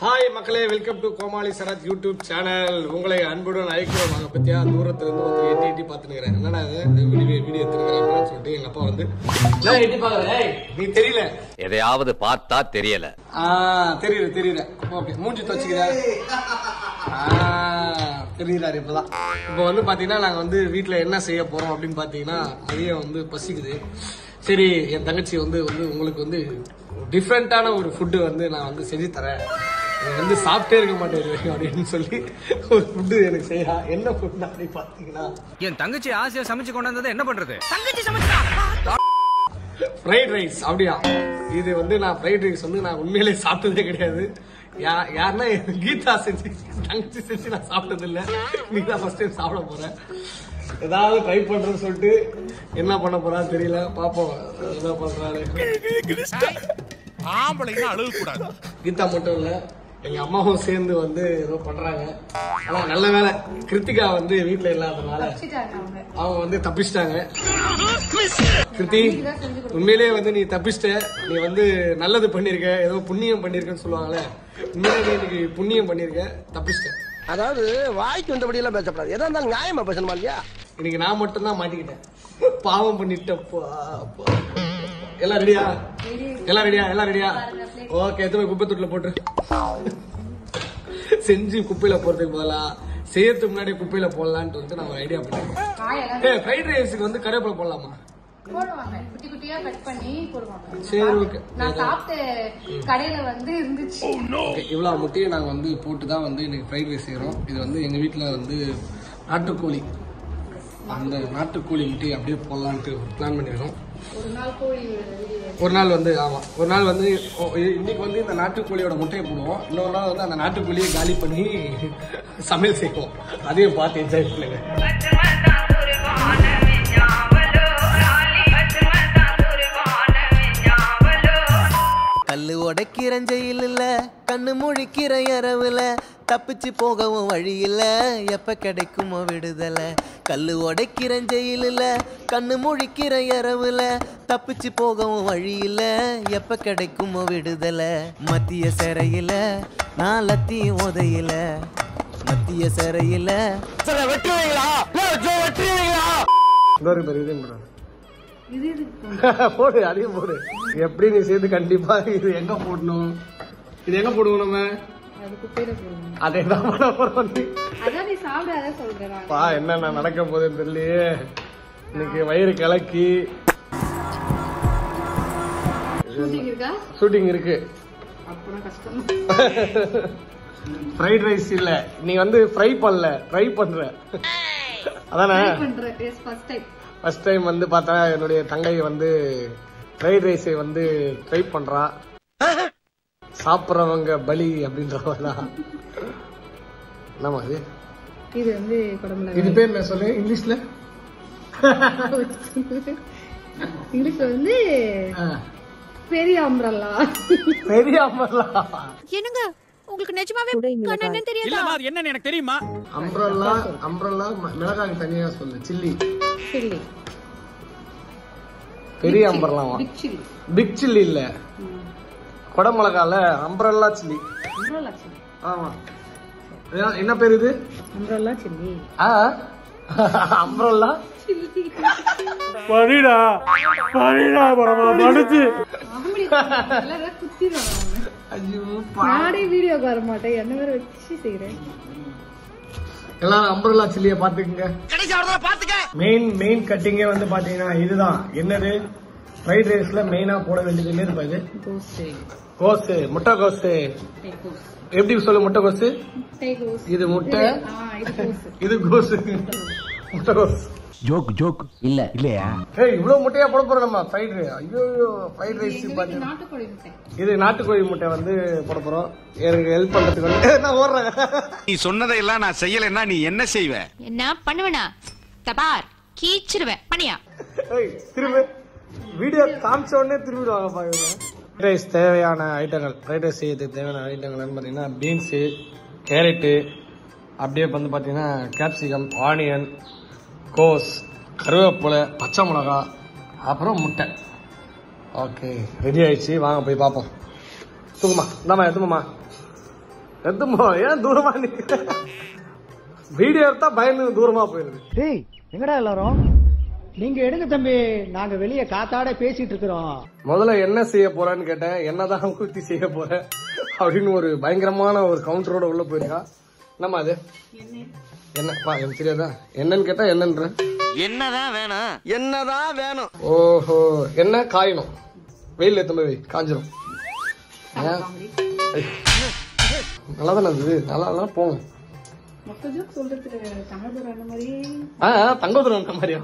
Hi மக்களே, welcome to Komali Sarath YouTube channel. உங்களை அன்புடன் அழைக்கிறோம். நாங்கள் பத்தியா தூரத்துல இருந்து ஒருத்தர் எட்டி எட்டி பார்த்துக்கிறேன். என்னடா வீடியோ எடுத்துக்கிறாங்கன்னு சொல்லிட்டு எங்க அப்பா வந்து எட்டி பாக்குறேன். நீ தெரியல, எதையாவது பார்த்தா தெரியல. தெரியல. ஓகே, மூஞ்சி துவச்சுக்கிறா தெரியுறாரு. இப்பதான் இப்ப வந்து பாத்தீங்கன்னா நாங்க வந்து வீட்டுல என்ன செய்ய போறோம் அப்படின்னு பாத்தீங்கன்னா, மதியம் வந்து பசிக்குது. சரி, என் தங்கச்சி வந்து உங்களுக்கு வந்து டிஃப்ரெண்டான ஒரு ஃபுட்டு வந்து நான் வந்து செஞ்சு தரேன், வந்து சாப்பிட்டே இருக்க மாட்டேன் அப்படின்னு சொல்லி ஒரு ஃபுட்டு எனக்கு செய்யா. என்ன ஃபுட் அப்படின்னு பாத்தீங்கன்னா, என் தங்கச்சி ஆசையா சமைச்சு கொண்டு வந்தது என்ன பண்றது? Fried rice. அப்படியா? இது வந்து நான் ஃப்ரைட் ரைஸ் வந்து நான் உண்மையிலே சாப்பிட்டதே கிடையாது. யாருன்னா கீதா செஞ்சு, தங்கச்சி செஞ்சு நான் சாப்பிட்டது இல்லை. நீ தான் ஃபர்ஸ்ட் டைம் சாப்பிட போறேன். ஏதாவது ட்ரை பண்றேன்னு சொல்லிட்டு என்ன பண்ண போறான்னு தெரியல. பாப்போம் என்ன பண்றாரு. கீதா மட்டும் இல்ல, எங்க அம்மாவும் சேர்ந்து வந்து ஏதோ பண்றாங்க. ஆனா நல்ல வேலை, கிருத்திகா வந்து வீட்டுல இல்லாதனால அவங்க வந்து தப்பிச்சிட்டாங்க. கிருத்தி, உண்மையிலேயே வந்து நீ தப்பிச்சிட்ட. நீ வந்து நல்லது பண்ணிருக்க, ஏதோ புண்ணியம் பண்ணிருக்கன்னு சொல்லுவாங்களே, உண்மையிலேயே இன்னைக்கு புண்ணியம் பண்ணிருக்க, தப்பிச்சிட்ட. அதாவது வாய்க்கு வந்தபடி எல்லாம் பேசப்படாது, எதா இருந்தாலும் நியாயமா பேசணுமா இல்லையா? இன்னைக்கு நான் மட்டும் தான் மாட்டிக்கிட்டேன். பாவம் பண்ணிட்டப்பா. எல்லாம் ரெடியா? ஓகே, எத்தனை குப்பை தொட்டில போட்டு செஞ்சு குப்பையில போறதுக்கு பதிலா செய்யறதுக்கு முன்னாடி குப்பையில போடலான்ட்டு வந்து நான் ஒரு ஐடியா பண்ணேன். ஃப்ரைட் ரைஸுக்கு வந்து கருவேப்பிலை போடலாமா? போடுவாங்க, குட்டி குட்டியா கட் பண்ணி போடுவாங்க. சரி, ஓகே. நான் சாப்பிட்ட கடையில வந்து இருந்துச்சு. இவ்வளவு முட்டையை நாங்க வந்து போட்டுதான் வந்து இன்னைக்கு ஃப்ரைட் ரைஸ் செய்யறோம். இது வந்து எங்க வீட்டுல வந்து நாட்டுக்கோழி, அந்த நாட்டுக்கோழி முட்டையை அப்படியே போடலான்ட்டு பிளான் பண்ணிருக்கோம். ஒரு நாள் வந்து ஆமா, ஒரு நாள் வந்து இன்னைக்கு வந்து இந்த நாட்டுக்கோழியோட முட்டையை போடுவோம். இன்னொரு நாள் வந்து அந்த நாட்டுக்கோழியை காலி பண்ணி சமையல் செய்வோம். அதையும் பார்த்து என்ஜாய் பண்ணுங்க. கல்லு உடைக்கிற ஜெயில் இல்ல, கண்ணு முழிக்கிற இரவுல, தப்பிச்சு போகவும் வழி இல்ல, எப்ப கிடைக்குமோ விடுதலை. கல்லு உடைக்கிற ஜெயில் இல்ல, கண்ணு முழிக்கிற இரவுல, தப்பிச்சு போகவும் வழி இல்ல, எப்ப கிடைக்குமோ விடுதலை. மத்திய சிறையில நான் லத்தியும் உதையில, மத்திய சிறையில வெட்டுவீங்களா? போடு, அதையும் போடு. எப்படி நீ சேர்ந்து கண்டிப்பா இது எங்க போடணும், இது எங்க போடுவோம் நம்ம? அதேதான் பண்ண போறோம். என்ன நடக்க போகுதுன்னு தெரியலையே. இன்னைக்கு வயிறு கலக்கி ஷூட்டிங் இருக்கு. ஃப்ரைட் ரைஸ் இல்ல, நீ வந்து ஃப்ரை பண்ணல, ட்ரை பண்ற அதானே? ஃபர்ஸ்ட் டைம் வந்து பார்த்தா என்னுடைய தங்கை வந்து ஃப்ரைட் ரைஸை வந்து ட்ரை பண்றா. சாப்பிட்றவங்க பலி அப்படின்றவதான். என்னமா இது? இது வந்து குடமிளகாய். இது பேர் என்ன சொல்லு இங்கிலீஷ்ல? இங்கிலீஷ்ல வந்து பெரிய அம்ப்ரெல்லா. பெரிய அம்ப்ரெல்லா என்னங்க உங்களுக்கு நிஜமாவே என்னன்னு தெரியாதா? இல்லமா, அது என்னன்னு எனக்கு தெரியுமா? அம்ப்ரெல்லா மிளகாய் தனியா சொல்லு. சில்லி பெரிய அம்ப்ரெல்லாவா? பிக் சில்லி இல்ல, குடமிளகால அம்ப்ரெல்லா சில்லி. ஆமா, என்ன பேரு இது? Umbrella chilli. அம்ப்ரெல்லா பரிடா படிச்சு. நானே வீடியோக்கு வர மாட்டேன், என்ன வேற வச்சு செய்யறேன். எல்லாரும் அம்ப்ரெல்லா சில்லிய பாத்துக்கங்க. மெயின் கட்டிங்கே வந்து பாத்தீங்கன்னா இதுதான். என்னது? ஃப்ரைட் ரைஸ்ல மெயினா போட வேண்டியது என்ன இருப்பாது? கோசு, முட்டை கோசு. எப்படி சொல்லு? முட்டை கோசு. இது முட்டை, இது கோசு. முட்டை கோசு. ஜோக் இல்லையா? இவ்வளவு முட்டையா போட போறோம் நம்ம ஃப்ரைட் ரைஸ். ஐயோ, ஃப்ரைட் ரைஸ் பாத்தீங்கன்னா இது நாட்டுக்கோழி முட்டை வந்து போட போறோம். எனக்கு ஹெல்ப் பண்றதுக்கு வந்து நான் ஓடுறேன். நீ சொன்னதையெல்லாம் நான் செய்யலைன்னா நீ என்ன செய்வ? என்ன பண்ணுவனா? தபார் கீச்சிருவேன் பண்ணியா. திரும்ப வீடியோ காமிச்ச உடனே திரும்பிடுவாங்க பாருங்க. ஃப்ரைட் ரைஸ் தேவையான ஐட்டங்கள், ஃப்ரைட் ரைஸ் செய்யறதுக்கு தேவையான ஐட்டங்கள் பாத்தீங்கன்னா பீன்ஸு, கேரட்டு, அப்படியே வந்து பாத்தீங்கன்னா கேப்சிகம், ஆனியன், கோஸ், கருவேப்பிலை, பச்சை மிளகா, அப்புறம் முட்டை. ஓகே, ரெடி ஆயிடுச்சு. வாங்க போய் பார்ப்போம். தூங்குமா? இந்தாமா, எத்துமா எதுமோ ஏன் தூரமா நிக்க வீடியோ எடுத்தா பயந்து தூரமா போயிருது. டேய் எங்கடா எல்லாரும்? நீங்க எடுங்க தம்பி, நாங்க வெளியே காத்தாட பேசிட்டு இருக்கிறோம். முதல்ல என்ன செய்ய போறேன்னு கேட்டேன், என்னதான் ஊத்தி செய்ய போறேன் அப்படின்னு ஒரு பயங்கரமான ஒரு கவுண்டரோட உள்ள போயிருக்கா. நம்ம அது என்னப்பா எனக்கு தெரியாதா? என்னன்னு கேட்டா என்னன்ற என்னதான் வேணும்? ஓஹோ என்ன காயணும், வெயில் எத்தனை வை காஞ்சிரும். நல்லா தானே அது, நல்லா போங்க. தங்கதுரன் மாதிரியா?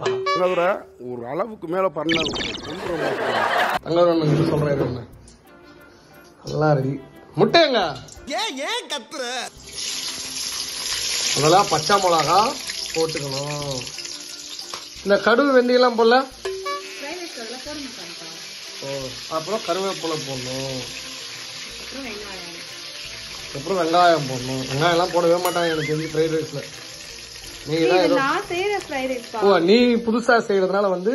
ஒரு அளவுக்கு மேல பண்ண தங்கதுரன் சொல்றேன். நல்லா ரெடி. முட்டைங்க ஏன் கத்துற? அதெல்லாம் பச்சை மிளகா போட்டுக்கணும். இந்த கடுகு வெந்தயெல்லாம் போடல. அப்புறம் கருவேப்பிலை போடணும், அப்புறம் வெங்காயம் போடணும். வெங்காயம் எல்லாம் போடவே மாட்டாங்க எனக்கு தெரிஞ்சு ஃப்ரைட் ரைஸ்ல. நீ புதுசா செய்யறதுனால வந்து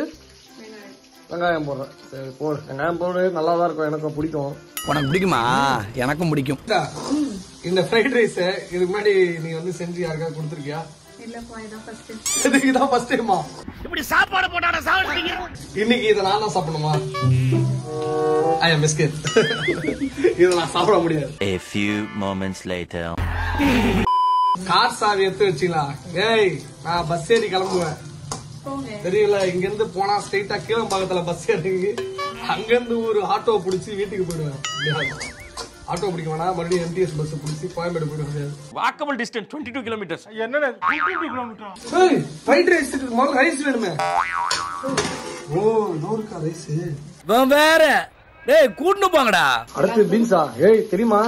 வெங்காயம் போடுற. சரி போடு, வெங்காயம் போடு, நல்லாதான் இருக்கும், எனக்கும் பிடிக்கும். உனக்கு பிடிக்குமா? எனக்கும் பிடிக்கும். இந்த ஃப்ரைட் ரைஸ் இதுக்கு முன்னாடி நீ வந்து செஞ்சு யாருக்காவது கொடுத்துருக்கியா? இதுதான் ஃபர்ஸ்ட் டைமா இப்படி சாப்பாடு போட்டாட சாப்பிடுறீங்க. இன்னைக்கு இதை நான் தான் சாப்பிடணுமா? ஐயா மிஸ்கட் இதை நான் சாப்பிட முடியாது. A few moments later. Car சாவி எடுத்து வச்சுங்களா? ஏய் நான் பஸ் ஏறி கிளம்புவேன் தெரியல. இங்க இருந்து போனா ஸ்ட்ரெயிட்டா கீழம்பாக்கத்துல பஸ் ஏறி அங்க இருந்து ஒரு ஆட்டோ பிடிச்சி வீட்டுக்கு போயிடுவேன். ஆட்டோ பிடிக்க வேணாம், மறுபடியும் எம்டிஎஸ் பஸ் பிடிச்சி கோயம்பேடு போயிடுவேன். Walkable distance 22 kilometres. என்ன 22 கிலோமீட்டர்? ஏய் ஃப்ரைட் ரைஸ் முதல்ல ரைஸ் வேணுமே. ஓ நோருக்கா ரைஸ் வேற. டேய் கூட்னு போங்கடா. அடுத்து பீன்ஸா? ஏய் தெரியுமா?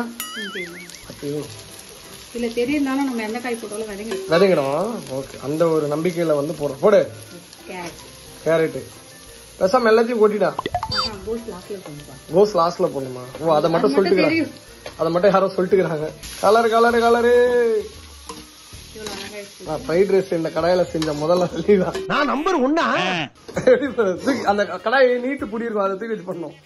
இல்ல தெரியும்னாலும் நம்ம எந்த காய் போட்டாலும் விதைங்கணும். ஓகே, அந்த ஒரு நம்பிக்கையில வந்து போடுறோம். போடு கேரட். பேசாம எல்லாத்தையும் கொட்டிடா. கோஸ் லாஸ்ட்ல போடணுமா? ஓ அதை மட்டும் சொல்லிட்டுக்கிறாங்க, அதை மட்டும் யாரோ சொல்லிட்டுக்கிறாங்க. Colour colour colour. நான் ஃப்ரைட் ரைஸ் இந்த கடாயில செஞ்ச முதல்ல சொல்லிதான். நான் நம்பர் 1. அந்த கடாயை நீட்டு புடி இருக்கும், அதை தூக்கி வச்சு பண்ணணும்.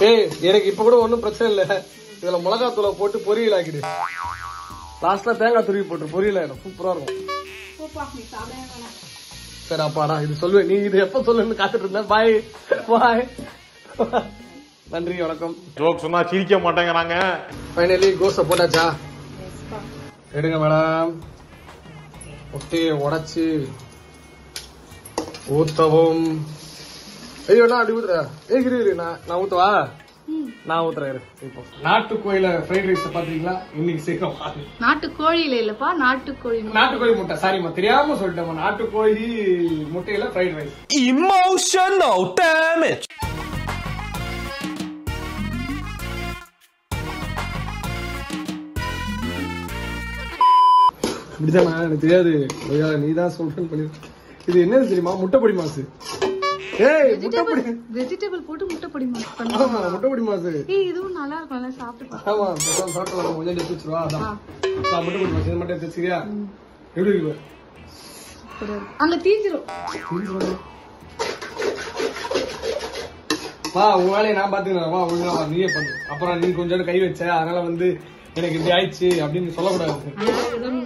ஏய் எனக்கு இப்ப கூட ஒன்னும் பிரச்சனை இல்ல. இதுல மிளகாத்தூளை போட்டு பொரியல் ஆக்கிடு. லாஸ்ட்ல தேங்காய் துருவி போட்டு பொரியல் ஆயிடும், சூப்பரா இருக்கும். சரி அப்பாடா இது சொல்லுவேன், நீ இது எப்ப சொல்லுன்னு காத்துட்டு இருந்தேன். பாய் பாய், நன்றி வணக்கம். ஜோக் சொன்னா சிரிக்க மாட்டேங்கிறாங்க. ஃபைனலி கோஸ போட்டாச்சா? எடுங்க மேடம். முட்டையை உடைச்சு ஊத்தவும். ஐயோ நான் அப்படி ஊத்துற. இரு நான் ஊத்துவா? நான் ஊத்துறேன். இப்போ நாட்டுக்கோயில ஃப்ரைட் ரைஸ் பாத்தீங்களா? இன்னைக்கு சீக்கிரம் நாட்டுக்கோழியில இல்லப்பா, நாட்டுக்கோழி முட்டை. சாரிமா தெரியாம சொல்லிட்டேன். நாட்டுக்கோழி முட்டையில ஃப்ரைட் ரைஸ். Emotional damage. இப்படிதான் எனக்கு தெரியாது. நீதான் சொல்றேன்னு பண்ணி. இது என்னது தெரியுமா? முட்டை பொடி மாசு. ஏய் முட்டை பொடி வெஜிடபிள் போட்டு முட்டை பொடி மாசு. ஆமா முட்டை பொடி மாசு. ஏய் இதுவும் நல்லா இருக்கும்ல, சாப்பிட்டு. ஆமா சாப்பிடலாம். கொஞ்சம் எடுத்து வச்சிருவா. அதான் முட்டை பொடி மாசு. இது மட்டும் எடுத்து வச்சிருக்கியா? எப்படி இருக்கு? அங்க தீஞ்சிரும். வா உன் வேலையை நான் பாத்துக்கிறேன். வா ஒழுங்கா வா, நீயே பண்ணு. அப்புறம் நீ கொஞ்சம் கை வச்ச, அதனால வந்து எனக்கு இப்படி ஆயிடுச்சு அப்படின்னு சொல்லக்கூடாது.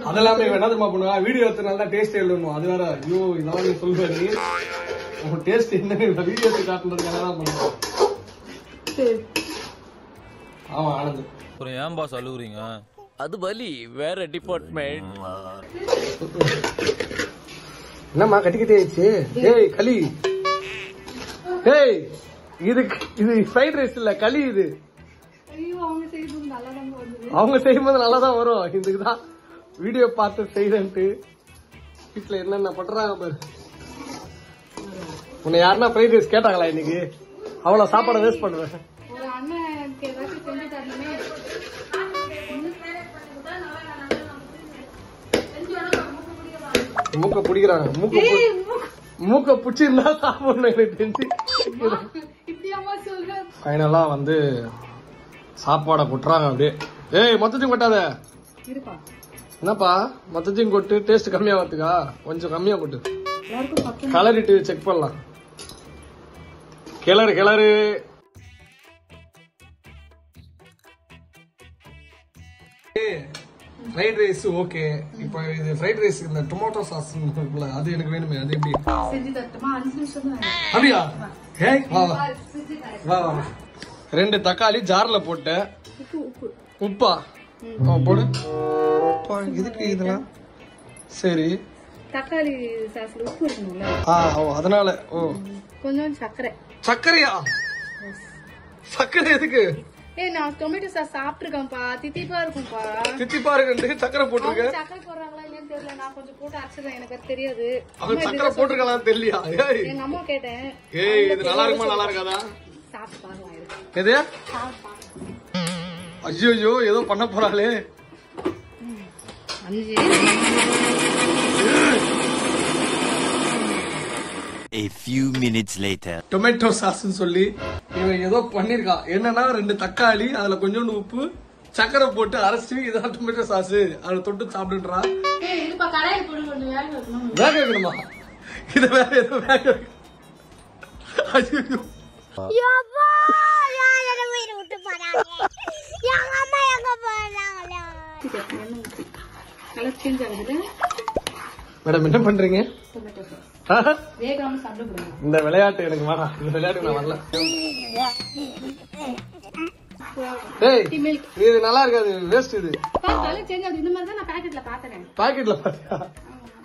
அதெல்லாமே என்ன தெரியுமா பண்ணுவா? வீடியோ எடுத்தனால தான் டேஸ்ட் எழுதணும். அது வேற. ஐயோ இதெல்லாம் நீ சொல்லுவ. நீ உன் டேஸ்ட் என்ன வீடியோ எடுத்து காட்டுறதுக்காக தான் பண்ணுவோம். ஆமா ஆனந்த். ஒரு ஏன் பாஸ் அழுகுறீங்க? அது வலி வேற டிபார்ட்மெண்ட். என்னம்மா கட்டி ஆயிடுச்சு? ஏய் களி. ஏய் இது ஃப்ரைட் ரைஸ் இல்ல, களி இது. அவங்க செய்யும்போது நல்லாதான் வரும். இதுக்குதான் வீடியோ பார்த்து செய்யறேன்ட்டு வீட்டுல என்னென்ன பண்றாங்க பாரு. உன்னை யாருன்னா ஃப்ரைட் ரைஸ் கேட்டாங்களா இன்னைக்கு? அவ்வளவு சாப்பாடை வேஸ்ட் பண்றேன். மூக்க பிடிக்கிறாங்க. மூக்க பிடிச்சிருந்தா சாப்பிடணும் எனக்கு தெரிஞ்சு. ஃபைனலா வந்து சாப்பாடை கொட்டுறாங்க அப்படியே. ஏய் மொத்தத்தையும் கொட்டாத. என்னப்பா மொத்தத்தையும் கொட்டு, டேஸ்ட் கம்மியா வரதுக்கா? கொஞ்சம் கம்மியா கொட்டு. கலரிட்டு செக் பண்ணலாம். கிளறு ஃப்ரைட் ரைஸ் ஓகே. இப்போ இது ஃப்ரைட் ரைஸ் இந்த டொமேட்டோ சாஸ் இருக்குல்ல அது எனக்கு வேணுமே. அது எப்படி செஞ்சு தரட்டுமா? 5 நிமிஷம் தான். அப்படியா? ஏய் வா வா வா. 2 தக்காளி ஜார்ல போட்டு உப்பா போடு. இதுக்கு இதெல்லாம் சரி. தக்காளி சாஸ்ல உப்பு இருக்கணும்ல. அதனால கொஞ்சம் சக்கரை. சக்கரையா? சக்கரை எதுக்கு? நான் டொமேட்டோ சாஸ் சாப்பிட்டுருக்கேன்ப்பா. தித்திப்பா இருக்கும்பா. தித்திப்பா இருக்கு. சக்கரை போட்டுருக்கேன். சக்கரை போடுறாங்களா இல்லன்னு தெரியல. நான் கொஞ்சம் போட்டு அரைச்சிருக்கேன். எனக்கு தெரியாது. அவங்க சக்கரை போட்டுருக்கலாம் தெரியலையா? எங்க அம்மா கேட்டேன். இது நல்லா இருக்குமா நல்லா இருக்காதா? சாப்பிட்டு பாருங்க. எது? ஐயோ ஏதோ பண்ண போறாளே. 5 A few minutes later. Tomato sauce சொல்லி இவன் ஏதோ பண்ணிருக்கா. என்னன்னா 2 தக்காளி அதுல கொஞ்சோண்டு உப்பு சக்கரை போட்டு அரைச்சி இதான் டொமேட்டோ சாஸ் அதுல தொட்டு சாப்பிடுன்றா. வேக வைக்கணுமா? இத வேற ஏதோ வேக ஐயோ மேடம் என்ன பண்றீங்க? இந்த விளையாட்டு எனக்கு வேணாம். இந்த விளையாட்டு நான் வரல. இது நல்லா இருக்காது. வேஸ்ட் இது. பாக்கெட்ல பாத்தியா?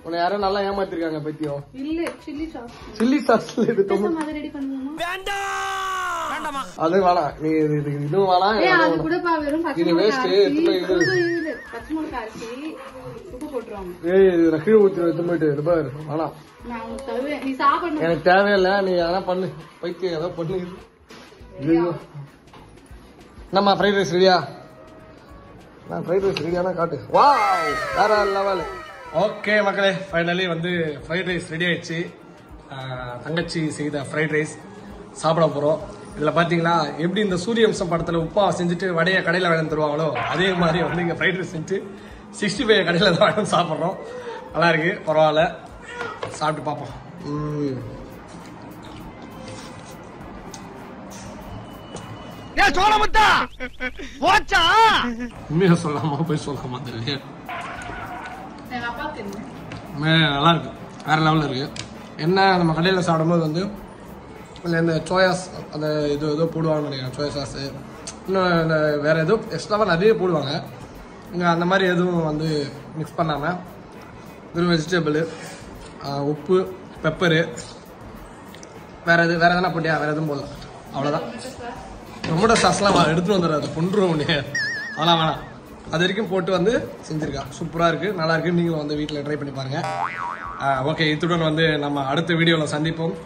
உன்னை யாரோ நல்லா ஏமாத்திருக்காங்க பத்தியம். சில்லி சாஸ்ல இது அது வேணாம். நீ இதுவும் வேணாம். இது வேஸ்ட். கீழே ஊத்தி பாரு. வேணாம் எனக்கு தேவையில்ல. நீ அதெல்லாம் பண்ணு. பைத்தியம் ஏதோ பண்ணு. என்னம்மா ஃப்ரைட் ரைஸ் ரெடியா? நான் ஃப்ரைட் ரைஸ் ரெடியானா காட்டு. வாவ் வேற லெவல். ஓகே மக்களே, ஃபைனலி வந்து ஃப்ரைட் ரைஸ் ரெடி ஆயிடுச்சு. தங்கச்சி செய்த ஃப்ரைட் ரைஸ் சாப்பிட போறோம். இதுல பாத்தீங்களா எப்படி இந்த சூரியவம்சம் படத்துல உப்பா செஞ்சுட்டு வடைய கடையில வாங்கி தருவாங்களோ அதே மாதிரி வந்து இங்க ஃப்ரைட் ரைஸ் செஞ்சு 65 கடையில தான் வாங்கி சாப்பிட்றோம். நல்லா இருக்கு, பரவாயில்ல. சாப்பிட்டு பார்ப்போம். உண்மையா சொல்லாமா போய் சொல்லாமா தெரியல. நல்லா இருக்கு, வேற லெவலில் இருக்கு. என்ன நம்ம கடையில் சாப்பிடும்போது வந்து இல்லை இந்த சோயாஸ் அந்த இது ஏதோ போடுவாங்கன்னு நினைக்கிறேன். சோயா சாஸு இன்னும் இந்த வேறு ஏதோ எக்ஸ்ட்ராவாக நிறைய போடுவாங்க. இங்கே அந்த மாதிரி எதுவும் வந்து மிக்ஸ் பண்ணாமல் வெறும் வெஜிடபிள், உப்பு, பெப்பரு, வேறு எதனா போட்டியா? வேறு எதுவும் போடலாம், அவ்வளோதான். டொமேட்டோ சாஸ்லாம் எடுத்துகிட்டு வந்துடுறாரு, கொண்டுருவோம் உடனே. அதெல்லாம் வேணாம். அது வரைக்கும் போட்டு வந்து செஞ்சுருக்கா. சூப்பராக இருக்குது, நல்லா இருக்குது. நீங்களும் வந்து வீட்டில் ட்ரை பண்ணி பாருங்கள். ஓகே, இத்துடன் வந்து நம்ம அடுத்த வீடியோவில் சந்திப்போம்.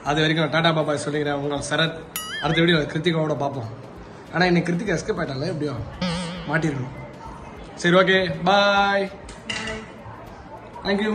அது வரைக்கும் டாடா பாபாய் சொல்லிக்கிறேன். உங்கள் சரத். அடுத்த வீடியோவில் கிருத்திகாவோட பார்ப்போம். ஆனால் இன்னைக்கு கிருத்திகா எஸ்கேப் ஆயிட்டால, எப்படியோ மாட்டிருக்கணும். சரி, ஓகே, பாய். தேங்க்யூ.